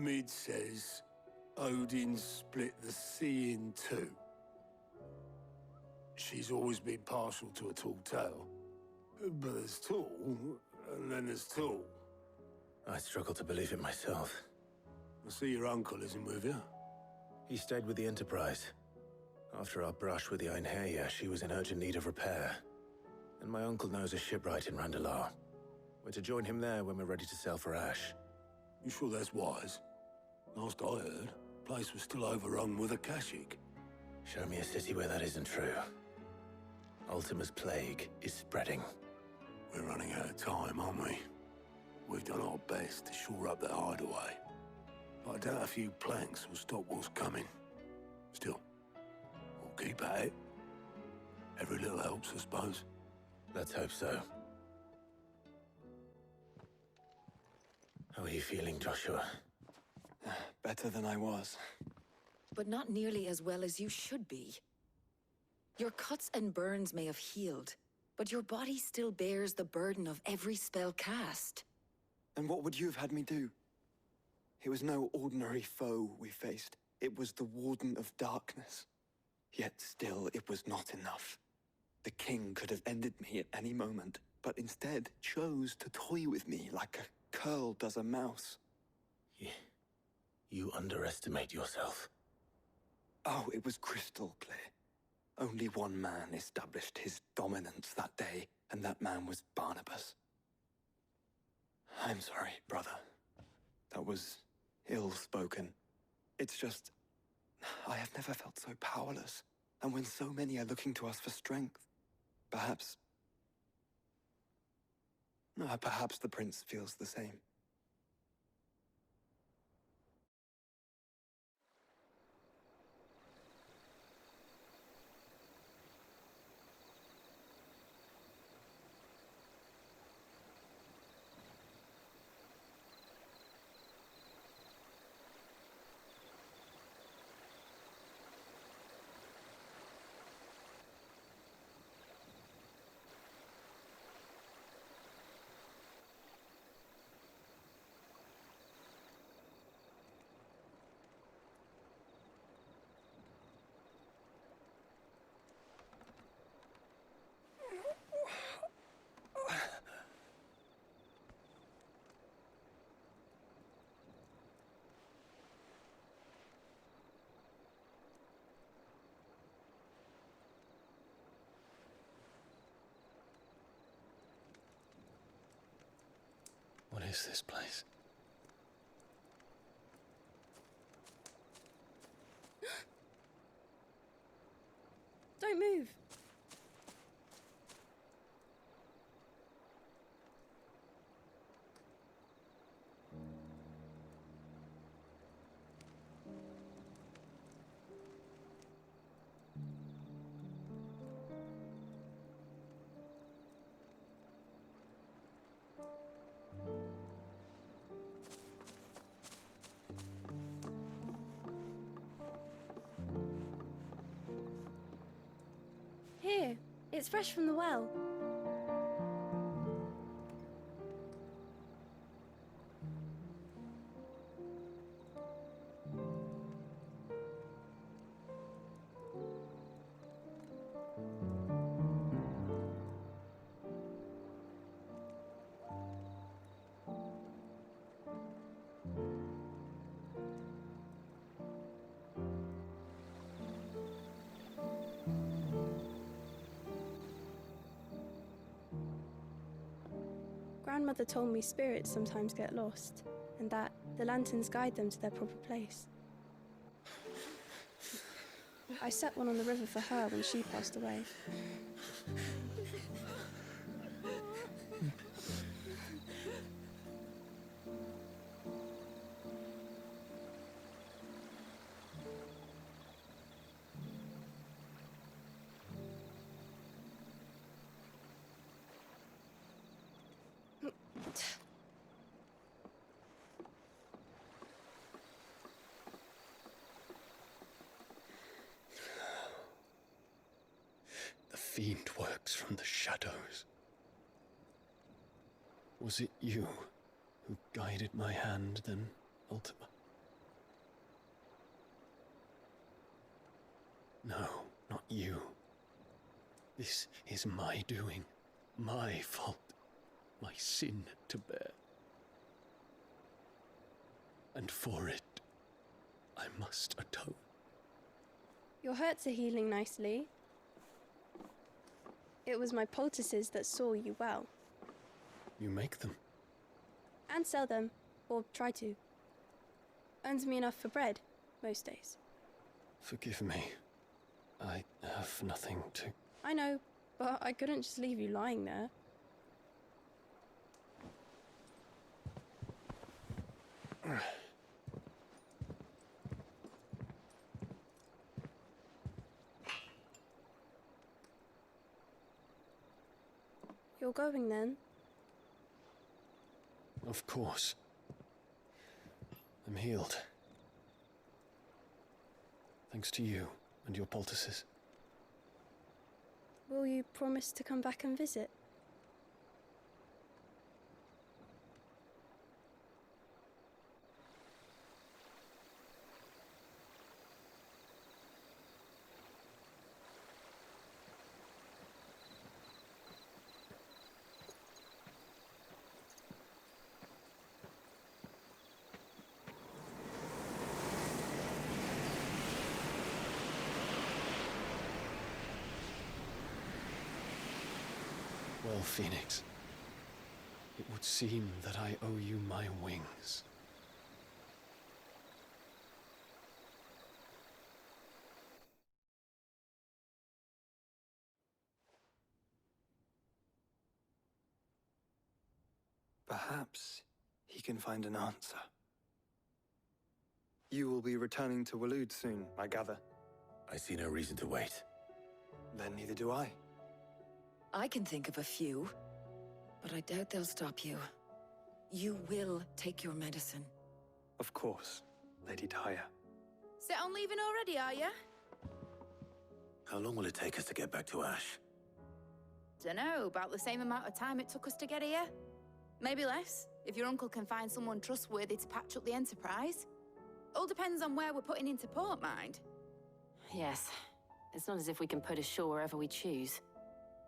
Mid says Odin split the sea in two. She's always been partial to a tall tale. But there's tall, and then there's tall. I struggle to believe it myself. I see your uncle isn't with you. He stayed with the Enterprise. After our brush with the Einherja, she was in urgent need of repair. And my uncle knows a shipwright in Randalar. We're to join him there when we're ready to sail for Ash. You sure that's wise? Last I heard, the place was still overrun with Akashic. Show me a city where that isn't true. Ultima's plague is spreading. We're running out of time, aren't we? We've done our best to shore up that hideaway. But I doubt a few planks will stop what's coming. Still, we'll keep at it. Every little helps, I suppose. Let's hope so. How are you feeling, Joshua? Better than I was. But not nearly as well as you should be. Your cuts and burns may have healed, but your body still bears the burden of every spell cast. And what would you have had me do? It was no ordinary foe we faced. It was the Warden of Darkness. Yet still, it was not enough. The king could have ended me at any moment, but instead chose to toy with me like a curl does a mouse. You underestimate yourself. Oh, it was crystal clear. Only one man established his dominance that day, and that man was Barnabas. I'm sorry, brother. That was ill-spoken. It's just, I have never felt so powerless. And when so many are looking to us for strength, perhaps the prince feels the same. What is this place? Don't move. Here, it's fresh from the well. Grandmother told me spirits sometimes get lost, and that the lanterns guide them to their proper place. I set one on the river for her when she passed away. The fiend works from the shadows. Was it you who guided my hand then, Ultima? No, not you. This is my doing, my fault, my sin to bear. And for it, I must atone. Your hurts are healing nicely. It was my poultices that saw you well. You make them. And sell them, or try to. Earns me enough for bread, most days. Forgive me. I have nothing to... I know, but I couldn't just leave you lying there. You're going then? Of course. I'm healed. Thanks to you and your poultices. Will you promise to come back and visit? Well, Phoenix, it would seem that I owe you my wings. Perhaps he can find an answer. You will be returning to Waloed soon, I gather. I see no reason to wait. Then neither do I. I can think of a few, but I doubt they'll stop you. You will take your medicine. Of course, Lady Daya. Set on leaving already, are you? How long will it take us to get back to Ash? Dunno, about the same amount of time it took us to get here. Maybe less, if your uncle can find someone trustworthy to patch up the Enterprise. All depends on where we're putting into port, mind. Yes. It's not as if we can put ashore wherever we choose.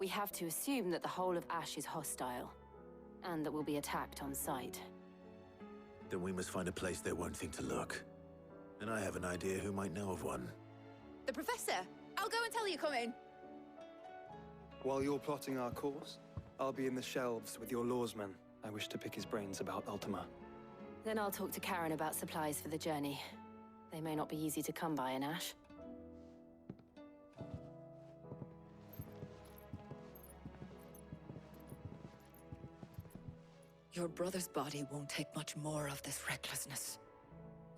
We have to assume that the whole of Ash is hostile, and that we'll be attacked on sight. Then we must find a place they won't think to look. And I have an idea who might know of one. The Professor! I'll go and tell you come in. While you're plotting our course, I'll be in the shelves with your lawsman. I wish to pick his brains about Ultima. Then I'll talk to Karen about supplies for the journey. They may not be easy to come by in Ash. Your brother's body won't take much more of this recklessness.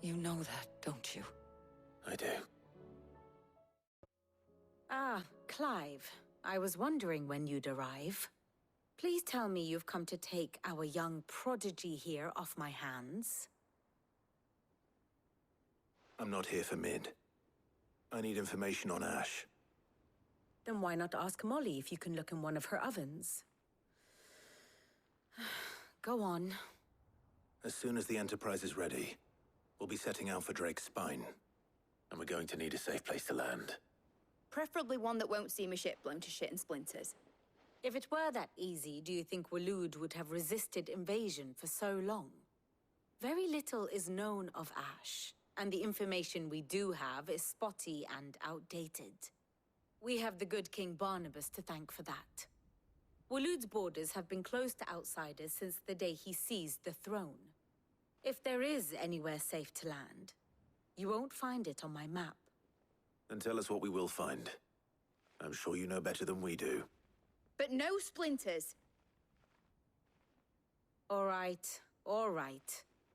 You know that, don't you? I do. Ah, Clive. I was wondering when you'd arrive. Please tell me you've come to take our young prodigy here off my hands. I'm not here for Mid. I need information on Ash. Then why not ask Molly if you can look in one of her ovens? Go on. As soon as the Enterprise is ready, we'll be setting out for Drake's Spine. And we're going to need a safe place to land. Preferably one that won't see my ship blown to shit and splinters. If it were that easy, do you think Waloed would have resisted invasion for so long? Very little is known of Ash, and the information we do have is spotty and outdated. We have the good King Barnabas to thank for that. Waloed's borders have been closed to outsiders since the day he seized the throne. If there is anywhere safe to land, you won't find it on my map. Then tell us what we will find. I'm sure you know better than we do. But no splinters. All right,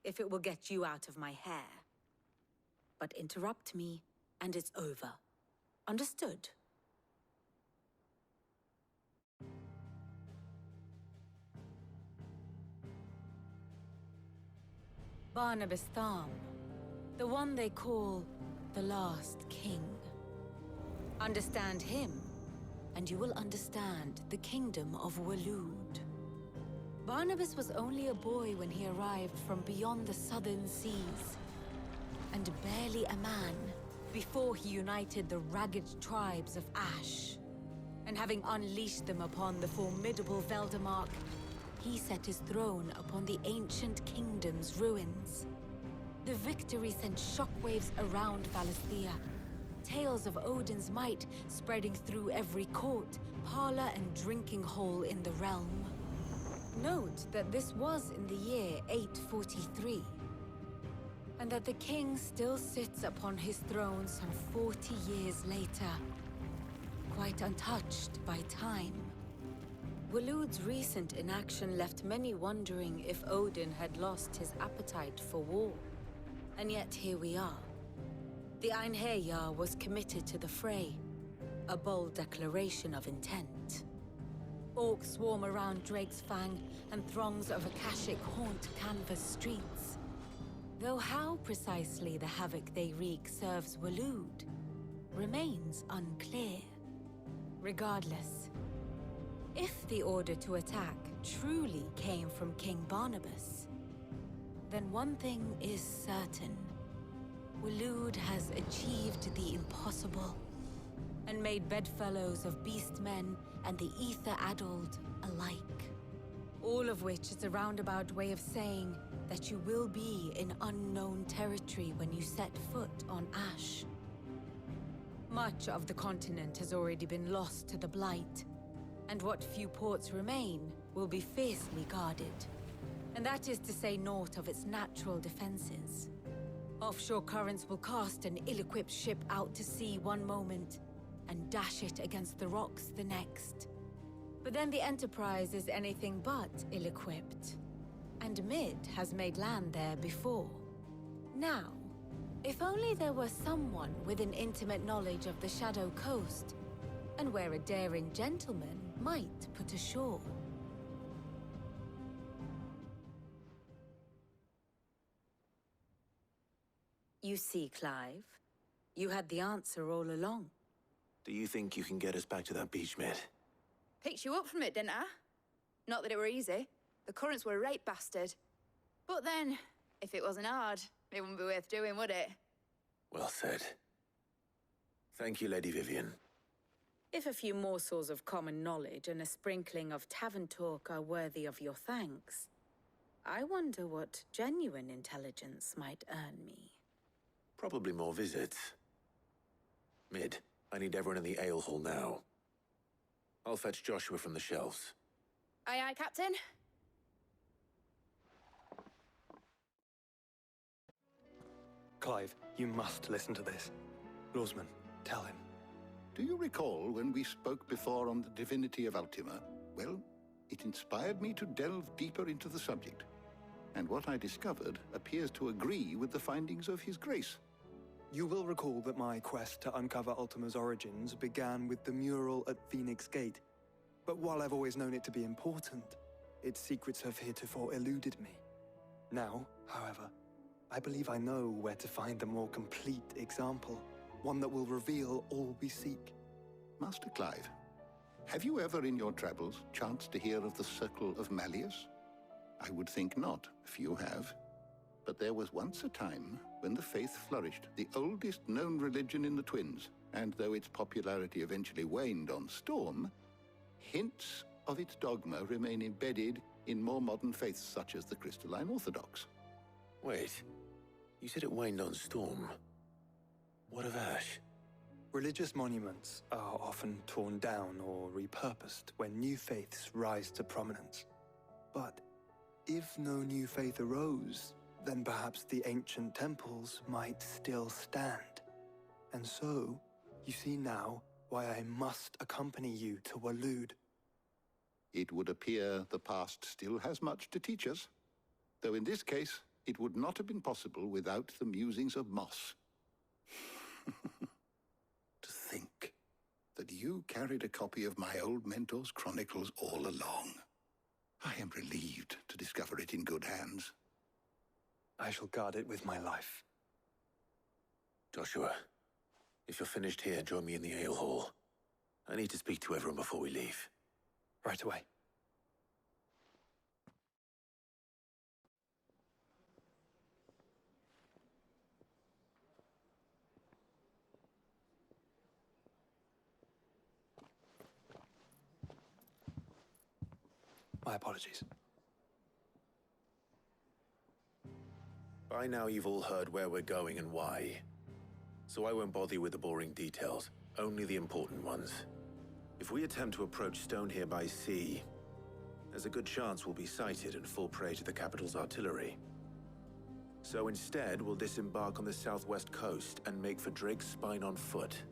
if it will get you out of my hair. But interrupt me, and it's over. Understood? Barnabas Tham, the one they call the Last King. Understand him, and you will understand the kingdom of Waloed. Barnabas was only a boy when he arrived from beyond the southern seas, and barely a man before he united the ragged tribes of Ash. And having unleashed them upon the formidable Veldemark, he set his throne upon the ancient kingdom's ruins. The victory sent shockwaves around Valisthea, tales of Odin's might spreading through every court, parlor, and drinking hole in the realm. Note that this was in the year 843, and that the king still sits upon his throne some 40 years later, quite untouched by time. Waloed's recent inaction left many wondering if Odin had lost his appetite for war. And yet here we are. The Einherjar was committed to the fray, a bold declaration of intent. Orcs swarm around Drake's Fang, and throngs of Akashic haunt Canvas streets. Though how precisely the havoc they wreak serves Waloed remains unclear. Regardless, if the order to attack truly came from King Barnabas, then one thing is certain. Waloed has achieved the impossible, and made bedfellows of beastmen and the ether-addled alike. All of which is a roundabout way of saying that you will be in unknown territory when you set foot on Ash. Much of the continent has already been lost to the Blight, and what few ports remain will be fiercely guarded. And that is to say naught of its natural defenses. Offshore currents will cast an ill-equipped ship out to sea one moment, and dash it against the rocks the next. But then the Enterprise is anything but ill-equipped, and Mid has made land there before. Now, if only there were someone with an intimate knowledge of the Shadow Coast, and where a daring gentleman might put ashore. You see, Clive, you had the answer all along. Do you think you can get us back to that beach, Mid? Picked you up from it, didn't I? Not that it were easy. The currents were a right bastard. But then, if it wasn't hard, it wouldn't be worth doing, would it? Well said. Thank you, Lady Vivian. If a few morsels of common knowledge and a sprinkling of tavern talk are worthy of your thanks, I wonder what genuine intelligence might earn me. Probably more visits. Mid, I need everyone in the ale hall now. I'll fetch Joshua from the shelves. Aye, aye, Captain. Clive, you must listen to this. Lawsman, tell him. Do you recall when we spoke before on the divinity of Ultima? Well, it inspired me to delve deeper into the subject. And what I discovered appears to agree with the findings of His Grace. You will recall that my quest to uncover Ultima's origins began with the mural at Phoenix Gate. But while I've always known it to be important, its secrets have heretofore eluded me. Now, however, I believe I know where to find the more complete example, one that will reveal all we seek. Master Clive, have you ever in your travels chanced to hear of the Circle of Malleus? I would think not, if you have. But there was once a time when the faith flourished, the oldest known religion in the Twins, and though its popularity eventually waned on Storm, hints of its dogma remain embedded in more modern faiths such as the Crystalline Orthodox. Wait, you said it waned on Storm. What of Ash? Religious monuments are often torn down or repurposed when new faiths rise to prominence. But if no new faith arose, then perhaps the ancient temples might still stand. And so, you see now why I must accompany you to Waloed. It would appear the past still has much to teach us, though in this case, it would not have been possible without the musings of Moss. To think that you carried a copy of my old mentor's chronicles all along. I am relieved to discover it in good hands. I shall guard it with my life. Joshua, if you're finished here, join me in the ale hall. I need to speak to everyone before we leave. Right away. My apologies. By now you've all heard where we're going and why. So I won't bother you with the boring details, only the important ones. If we attempt to approach Stonehere by sea, there's a good chance we'll be sighted and fall prey to the capital's artillery. So instead, we'll disembark on the southwest coast and make for Drake's Spine on foot.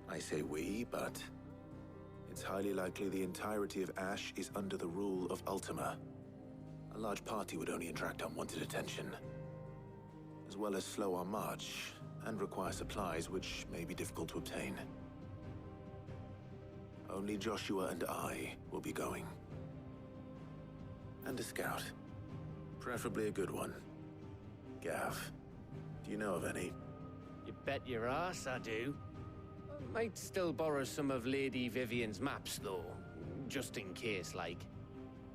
I say we, but it's highly likely the entirety of Ash is under the rule of Ultima. A large party would only attract unwanted attention, as well as slow our march and require supplies which may be difficult to obtain. Only Joshua and I will be going. And a scout. Preferably a good one. Gav, do you know of any? You bet your ass I do. Might still borrow some of Lady Vivian's maps, though. Just in case, like.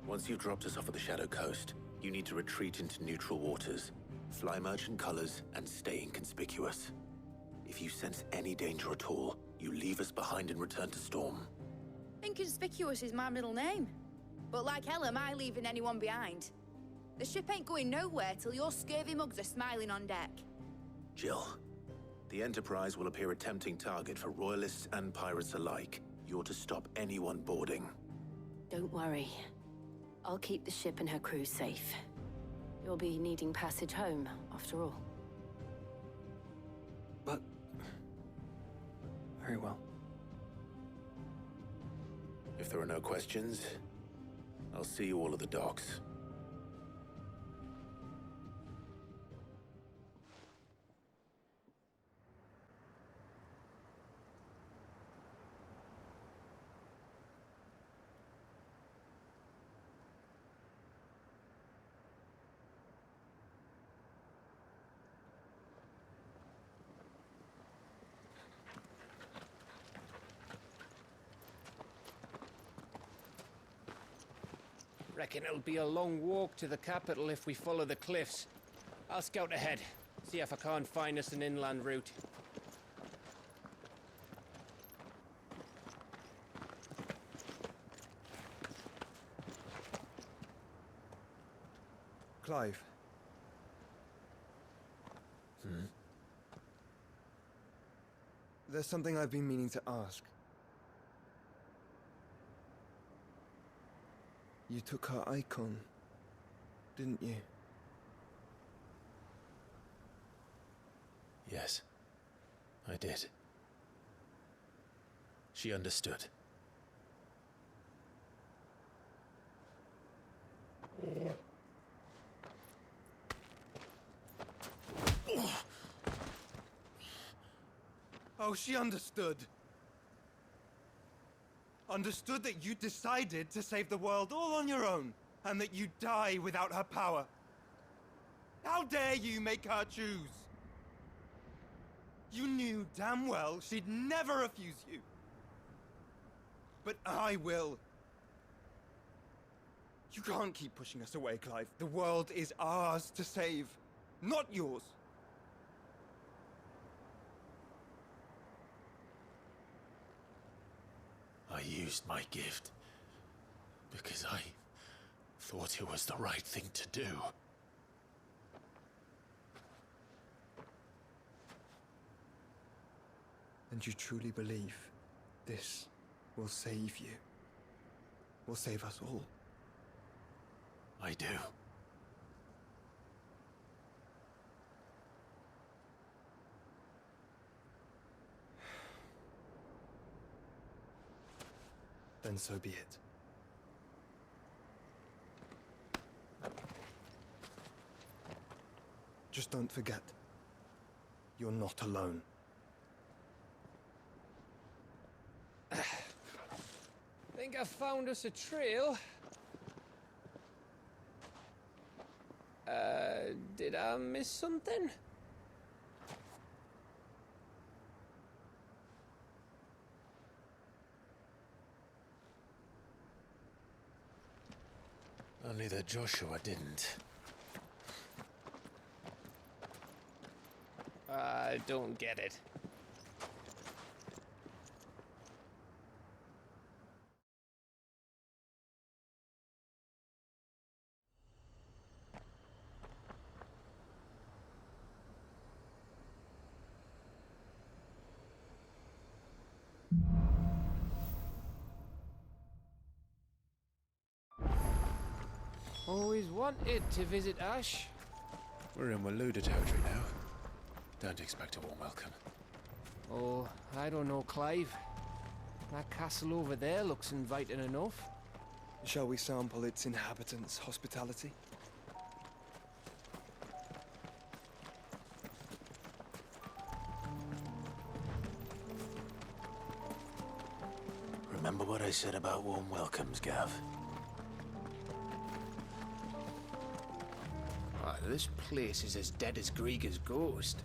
Once you've dropped us off at the Shadow Coast, you need to retreat into neutral waters, fly merchant colors, and stay inconspicuous. If you sense any danger at all, you leave us behind and return to Storm. Inconspicuous is my middle name. But like hell am I leaving anyone behind. The ship ain't going nowhere till your scurvy mugs are smiling on deck. Jill, the Enterprise will appear a tempting target for royalists and pirates alike. You're to stop anyone boarding. Don't worry. I'll keep the ship and her crew safe. You'll be needing passage home, after all. But... very well. If there are no questions, I'll see you all at the docks. Reckon it'll be a long walk to the capital if we follow the cliffs. I'll scout ahead, see if I can't find us an inland route. Clive. There's something I've been meaning to ask. You took her icon, didn't you? Yes, I did. She understood. Oh, she understood. Understood that you decided to save the world all on your own, and that you'd die without her power. How dare you make her choose? You knew damn well she'd never refuse you. But I will. You can't keep pushing us away, Clive. The world is ours to save, not yours. I used my gift because I thought it was the right thing to do. And you truly believe this will save you? Will save us all? I do. Then so be it. Just don't forget, you're not alone. Think I found us a trail. Did I miss something? Only that Joshua didn't. I don't get it. Always wanted to visit Ash. We're in Waluda territory now. Don't expect a warm welcome. Oh, I don't know, Clive. That castle over there looks inviting enough. Shall we sample its inhabitants' hospitality? Remember what I said about warm welcomes, Gav? Ah, this place is as dead as Greagor's ghost.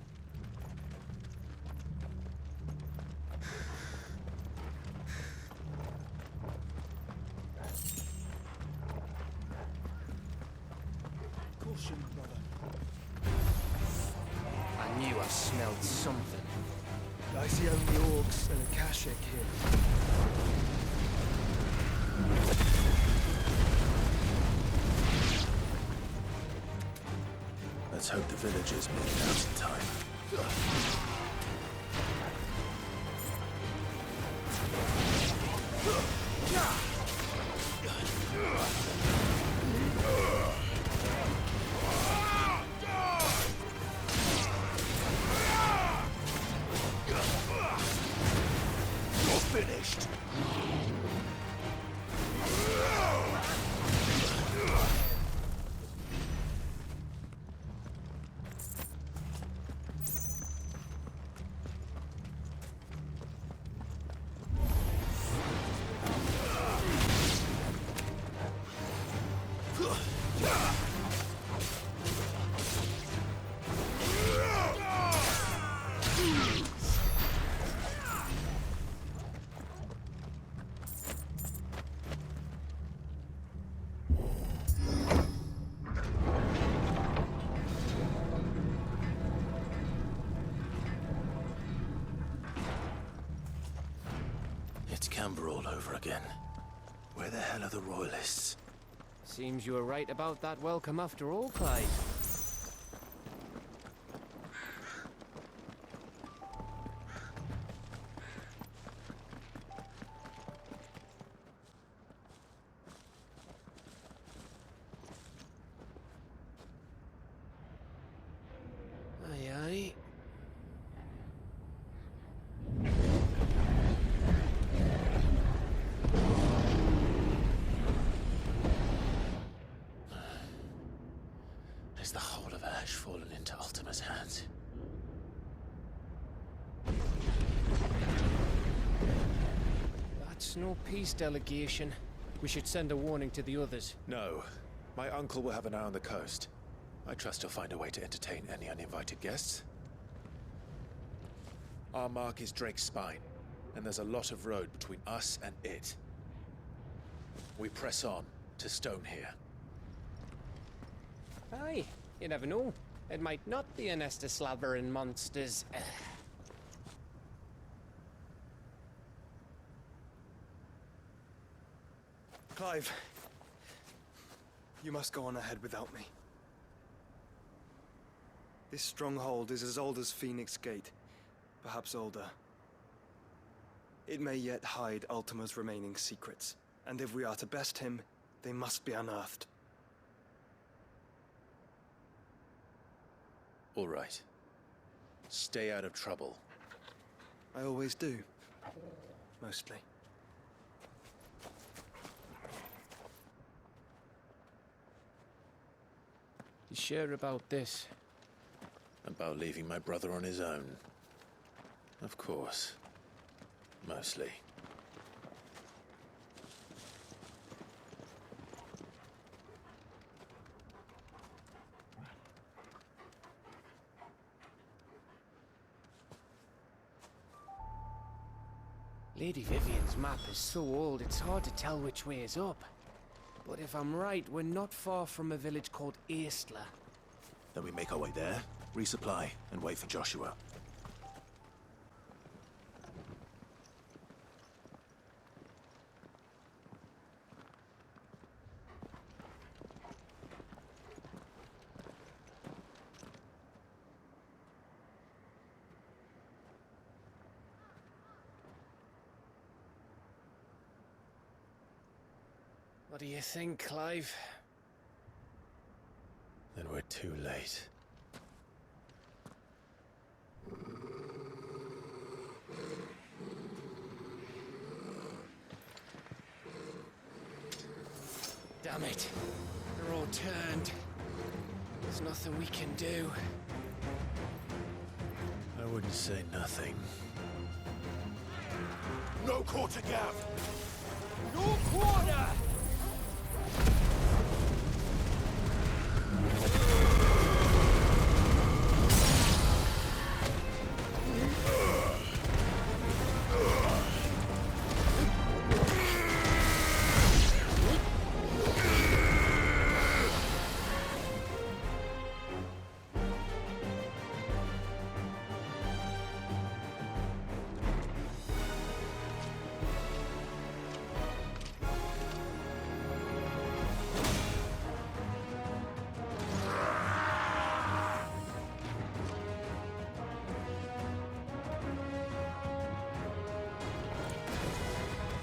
Caution, brother. I knew I smelled something. I see only orcs and a Kashik here. Let's hope the villagers make it out in time. You're finished. It's Camber all over again. Where the hell are the Royalists? Seems you were right about that welcome after all, Clive. Aye, aye. Has the whole of Ash fallen into Ultima's hands? That's no peace delegation. We should send a warning to the others. No. My uncle will have an eye on the coast. I trust he'll find a way to entertain any uninvited guests. Our mark is Drake's Spine, and there's a lot of road between us and it. We press on to Stonehere. Aye, you never know. It might not be a nest of slavering monsters. Clive, you must go on ahead without me. This stronghold is as old as Phoenix Gate, perhaps older. It may yet hide Ultima's remaining secrets, and if we are to best him, they must be unearthed. All right. Stay out of trouble. I always do. Mostly. You sure about this? About leaving my brother on his own. Of course. Mostly. Lady Vivian's map is so old, it's hard to tell which way is up. But if I'm right, we're not far from a village called Aistla. Then we make our way there, resupply, and wait for Joshua. What do you think, Clive? Then we're too late. Damn it. They're all turned. There's nothing we can do. I wouldn't say nothing. No quarter, Gav! No quarter!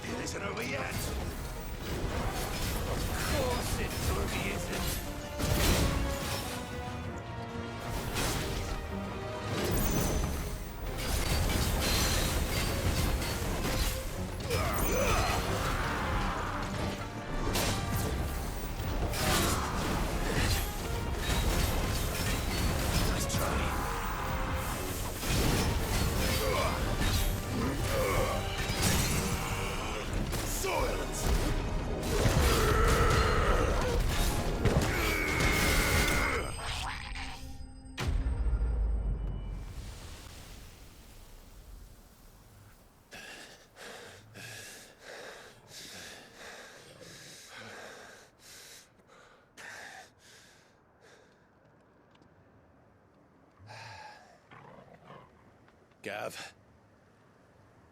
It isn't over yet! Of course it bloody isn't. Nice try. Silence! Gav?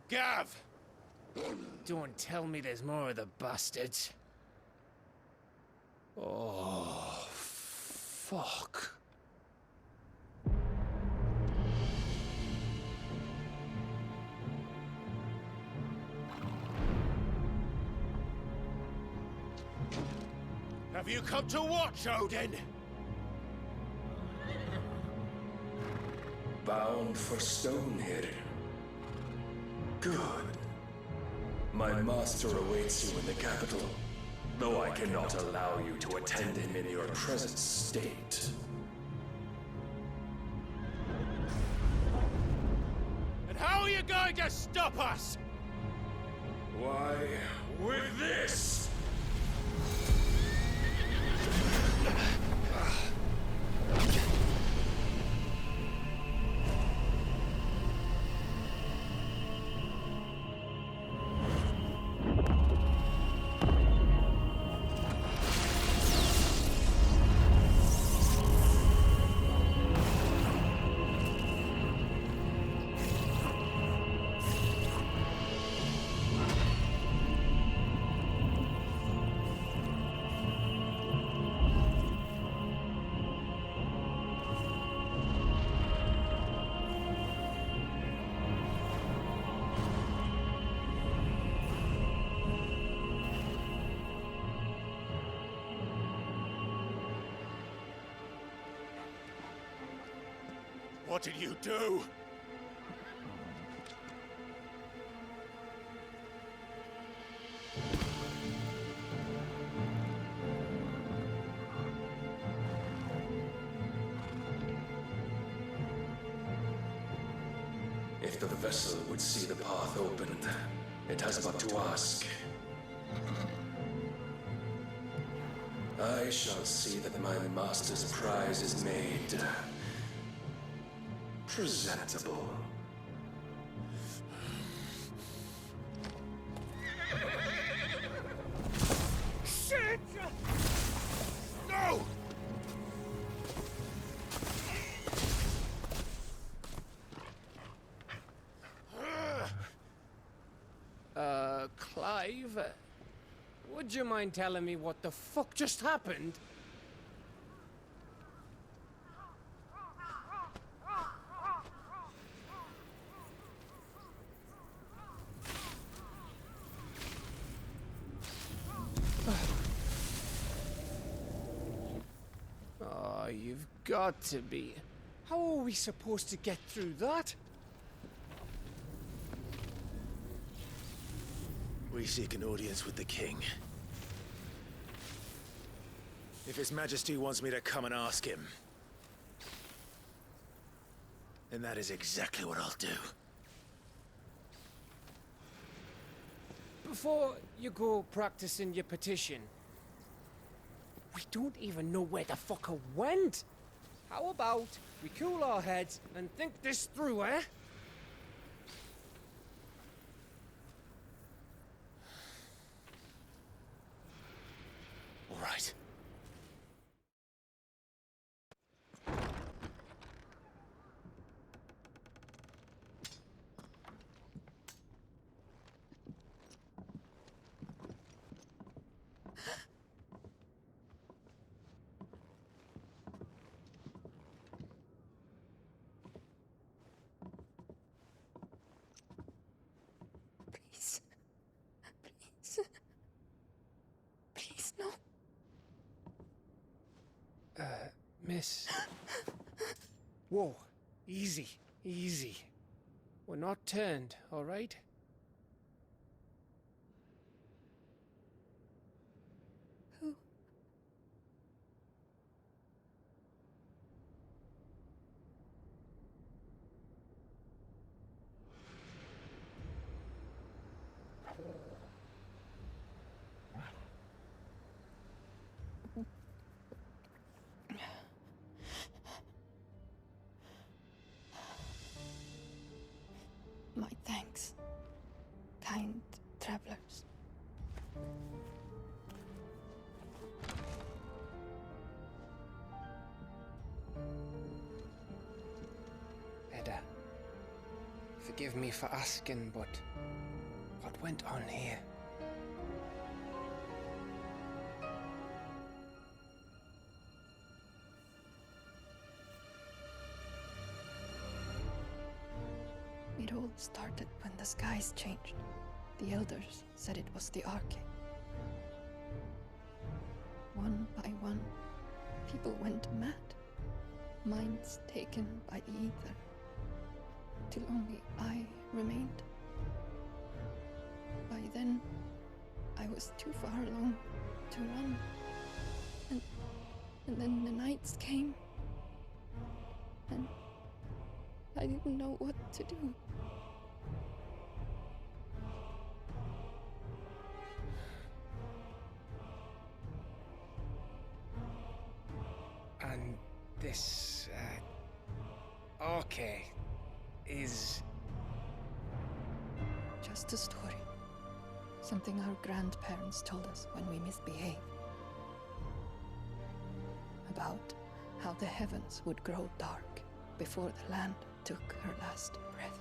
Gav! Don't tell me there's more of the bastards. Oh, fuck. Have you come to watch, Odin? Bound for Stonehill. Good. My master awaits you in the capital, though I cannot allow you to attend him in your present state. And how are you going to stop us? Why, with this! What did you do? If the vessel would see the path opened, it has but to ask. I shall see that my master's prize is made presentable. Shit! No! Clive? Would you mind telling me what the fuck just happened? Oh, got to be. How are we supposed to get through that? We seek an audience with the king. If His Majesty wants me to come and ask him, then that is exactly what I'll do. Before you go practicing your petition, we don't even know where the fucker went. How about we cool our heads and think this through, eh? All right. Please. Please. Please, no. Miss. Whoa. Easy. Easy. We're not turned, all right? Who? My thanks, kind travelers. Edda, forgive me for asking, but what went on here? It all started when the skies changed. The elders said it was the Arche. One by one, people went mad. Minds taken by the ether. Till only I remained. By then, I was too far along to run. And then the nights came. And I didn't know what to do. And this, Arche is... Just a story. Something our grandparents told us when we misbehaved. About how the heavens would grow dark before the land took her last breath.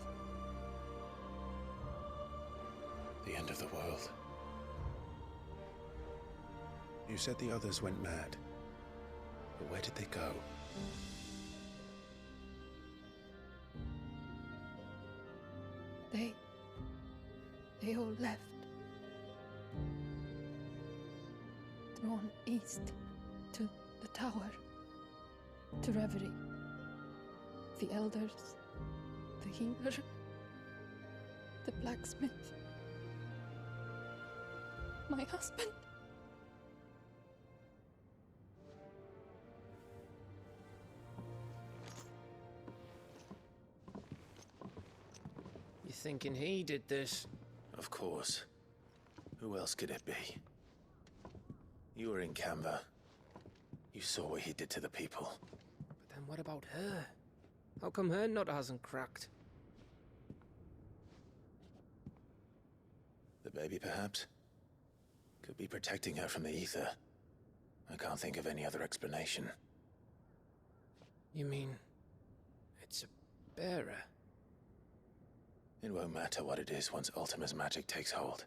The end of the world. You said the others went mad. But where did they go? They all left. Drawn east to the tower, to Reverie. The elders, the healer, the blacksmith, my husband. You thinking he did this? Of course. Who else could it be? You were in Canva. You saw what he did to the people. But then what about her? How come her nut hasn't cracked? The baby, perhaps? Could be protecting her from the ether. I can't think of any other explanation. You mean... it's a bearer? It won't matter what it is once Ultima's magic takes hold.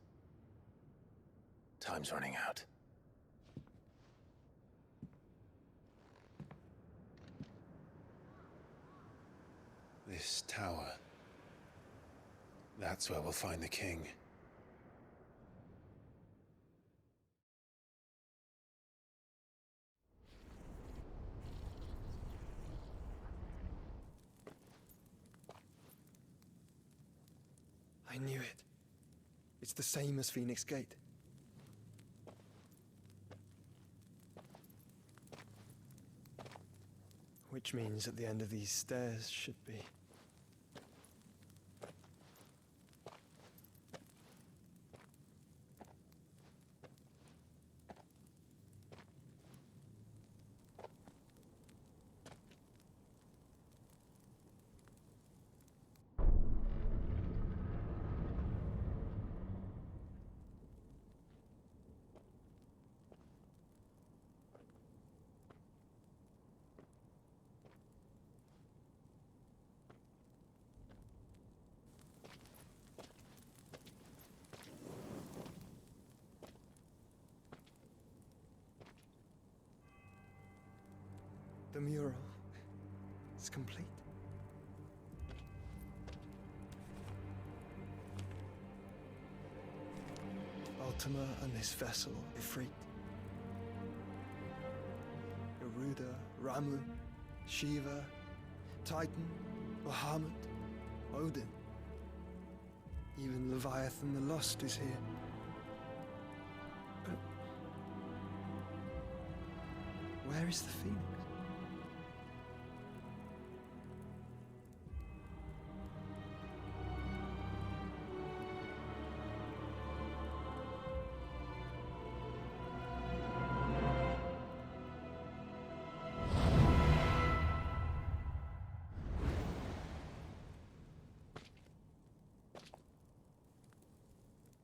Time's running out. This tower... that's where we'll find the king. I knew it. It's the same as Phoenix Gate. Which means at the end of these stairs should be... The mural is complete. Ultima and his vessel, Ifrit. Garuda, Ramu, Shiva, Titan, Bahamut, Odin. Even Leviathan the Lost is here. But where is the Phoenix?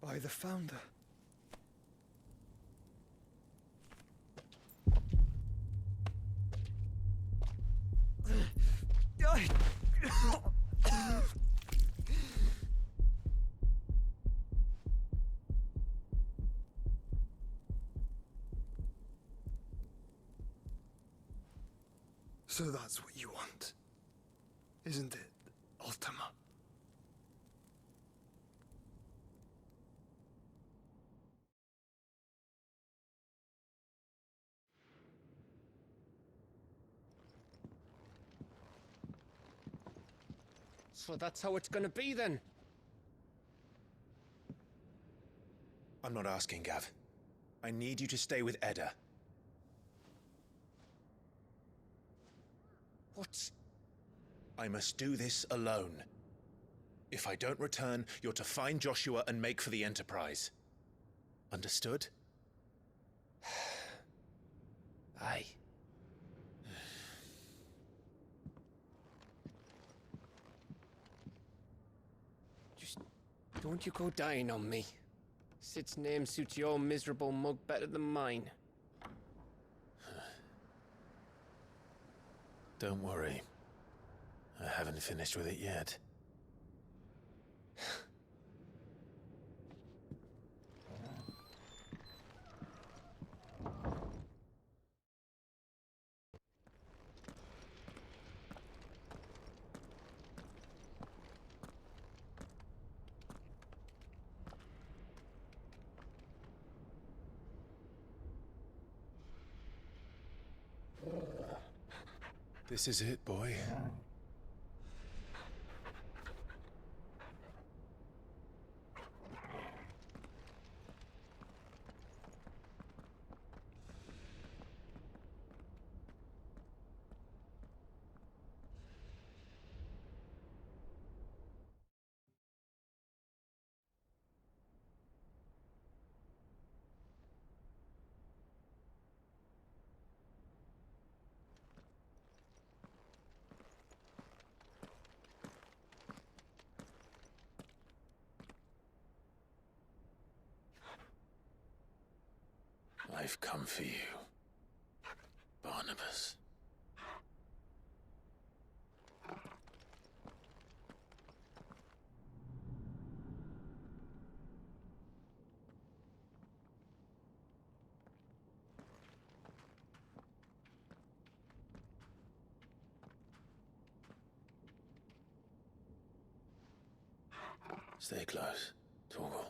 By the Founder. So that's what you want, isn't it, Ultima? So that's how it's gonna be then? I'm not asking, Gav. I need you to stay with Edda. What? I must do this alone. If I don't return, you're to find Joshua and make for the Enterprise. Understood? Aye. Just don't you go dying on me. Sid's name suits your miserable mug better than mine. Don't worry. I haven't finished with it yet. This is it, boy. I've come for you, Barnabas. Stay close, Torgal.